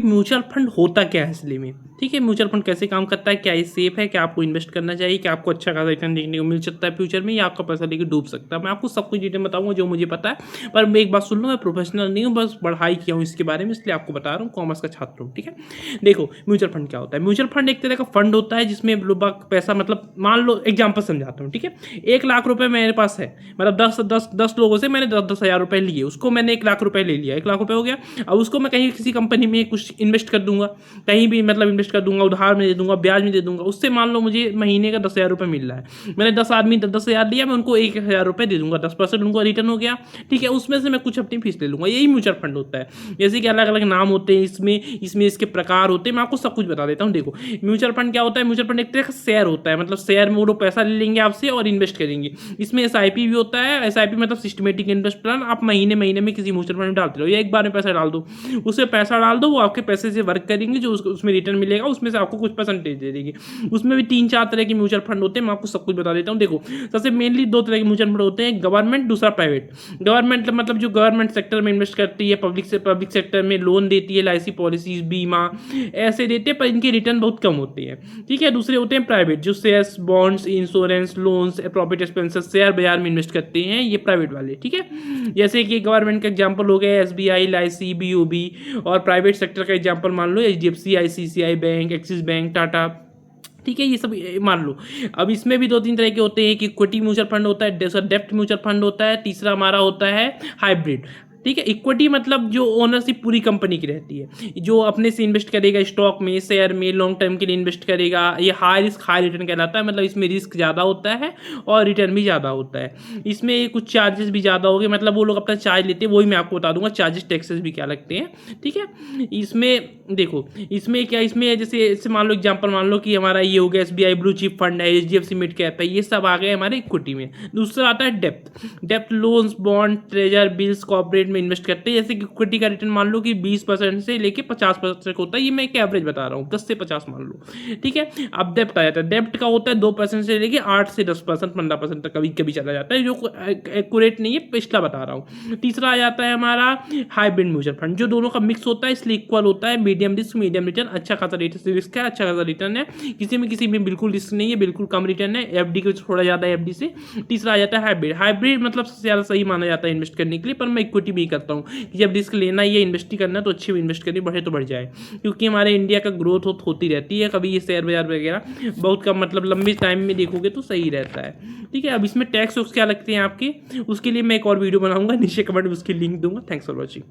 Mutual fund होता क्या है असली में, ठीक है, म्यूचुअल फंड कैसे काम करता है, क्या ये सेफ है, क्या आपको इन्वेस्ट करना चाहिए, क्या आपको अच्छा खासा रिटर्न देखने को मिल सकता है फ्यूचर में, या आपका पैसा लेके डूब सकता है। मैं आपको सब कुछ डिटेल बताऊंगा जो मुझे पता है, पर मैं एक बात सुन लो, मैं प्रोफेशनल नहीं हूँ, बस पढ़ाई किया हूँ इसके बारे में, इसलिए आपको बता रहा हूँ, कॉमर्स का छात्र हूँ, ठीक है। देखो म्यूचुअल फंड क्या होता है। म्यूचुअल फंड एक तरह का फंड होता है जिसमें लोग पैसा, मतलब मान लो एग्जाम्पल समझाता हूँ, ठीक है। 1 लाख रुपए मेरे पास है, मतलब 10 लोगों से मैंने 10,000 रुपए लिए, उसको मैंने 1 लाख रुपए ले लिया, 1 लाख रुपए हो गया। अब उसको मैं कहीं किसी कंपनी में कुछ इन्वेस्ट कर दूंगा, कहीं भी मतलब इन्वेस्ट कर दूंगा, उधार में दे दूंगा, ब्याज में दे दूंगा, उससे मान लो मुझे महीने का 10,000 रुपये मिल रहा है। मैंने 10 आदमी 10,000 लिया, मैं उनको 1,000 रुपये दे दूंगा, 10% उनको रिटर्न हो गया, ठीक है। उसमें से मैं कुछ अपनी फीस ले लूंगा, यही म्यूचुअल फंड होता है। जैसे कि अलग अलग नाम होते हैं इसमें इसके प्रकार होते हैं, मैं आपको सब कुछ बता देता हूँ। देखो म्यूचुअल फंड क्या होता है, म्यूचुअल फंड एक तरह का शेयर होता है, मतलब शेयर में वो लोग पैसा ले लेंगे आपसे और इन्वेस्ट करेंगे। इसमें SIP भी होता है, SIP मतलब सिस्टमेटिक इन्वेस्ट प्लान। आप महीने महीने में किसी म्यूचुअल फंड में डालते रहो, या एक बार में पैसा डाल दो, उसमें पैसा डाल दो, वो आपके पैसे से वर्क करेंगे, जो उसमें रिटर्न मिलेगा उसमें से आपको कुछ परसेंटेज दे देगी। उसमें भी 3-4 तरह के म्यूचुअल फंड होते हैं, मैं आपको सब कुछ बता देता हूँ। देखो सबसे मेनली 2 तरह के म्यूचुअल फंड होते हैं, गवर्नमेंट, दूसरा प्राइवेट। गवर्नमेंट मतलब जो गवर्नमेंट सेक्टर में इन्वेस्ट करती है, पब्लिक सेक्टर में लोन देती है, LIC पॉलिसीज, बीमा ऐसे देते हैं, पर इनके रिटर्न बहुत कम होते हैं, ठीक है। दूसरे होते हैं प्राइवेट, जो shares, bonds, insurance, loans, profit expenses, share बाजार में इन्वेस्ट करते हैं, ये प्राइवेट वाले, ठीक है। जैसे कि गवर्नमेंट का एग्जांपल हो गया SBI, LIC, BOB, और प्राइवेट सेक्टर का एग्जांपल मान लो HDFC, ICICI bank, axis bank, Tata, ठीक है, ये सब मान लो। अब इसमें भी 2-3 तरह के होते हैं कि इक्विटी म्यूचुअल फंड होता है, डेब्ट म्यूचुअल फंड होता है, तीसरा हमारा होता है हाइब्रिड, ठीक है। इक्विटी मतलब जो ओनरशिप पूरी कंपनी की रहती है, जो अपने से इन्वेस्ट करेगा स्टॉक में, शेयर में, लॉन्ग टर्म के लिए इन्वेस्ट करेगा, ये हाई रिस्क हाई रिटर्न कहलाता है, मतलब इसमें रिस्क ज़्यादा होता है और रिटर्न भी ज़्यादा होता है। इसमें कुछ चार्जेस भी ज़्यादा हो गए, मतलब वो लोग अपना चार्ज लेते हैं, वही मैं आपको बता दूंगा चार्जेस टैक्सेस भी क्या लगते हैं, ठीक है। इसमें देखो इसमें क्या, इसमें जैसे मान लो एग्जाम्पल मान लो कि हमारा ये हो गया SBI ब्लू चिप फंड है, HDFC मिड कैप है, ये सब आ गए हमारे इक्विटी में। दूसरा आता है depth loans, bond, treasure bills, corporate में इन्वेस्ट करते हैं। जैसे कि इक्विटी का रिटर्न मान लो कि 20% से लेके 50% होता है, ये मैं एक एवरेज बता रहा हूँ, 10 से 50 मान लो, ठीक है। अब डेप्ट आ जाता है, डेप्ट का होता है 2% से लेके 8 से 10%, 15% तक कभी कभी चला जाता है, जो एक्यूरेट नहीं है, पिछला बता रहा हूँ। तीसरा आ जाता है हमारा हाइब्रिड म्यूचुअल फंड, जो दोनों का मिक्स होता है, इसलिए इक्वल होता है, मीडियम रिस्क मीडियम रिटर्न, अच्छा खासा रिस्क है, अच्छा खासा रिटर्न है, किसी में बिल्कुल रिस्क नहीं है, बिल्कुल कम रिटर्न है, FD को थोड़ा ज़्यादा है FD से। तीसरा आ जाता है हाइब्रिड, हाइब्रिड मतलब सबसे ज़्यादा सही माना जाता है इन्वेस्ट करने के लिए, पर मैं इक्विटी भी करता हूँ कि जब रिस्क लेना ही है, इन्वेस्ट ही करना है, तो अच्छी इन्वेस्ट करिए, बढ़े तो बढ़ जाए, क्योंकि हमारे इंडिया का ग्रोथ होती रहती है, कभी ये शेयर बाजार वगैरह बहुत कम, मतलब लंबे टाइम में देखोगे तो सही रहता है, ठीक है। अब इसमें टैक्स क्या लगते हैं आपके, उसके लिए मैं एक और वीडियो बनाऊंगा, नीचे कमेंट में उसकी लिंक दूंगा। Thanks for watching.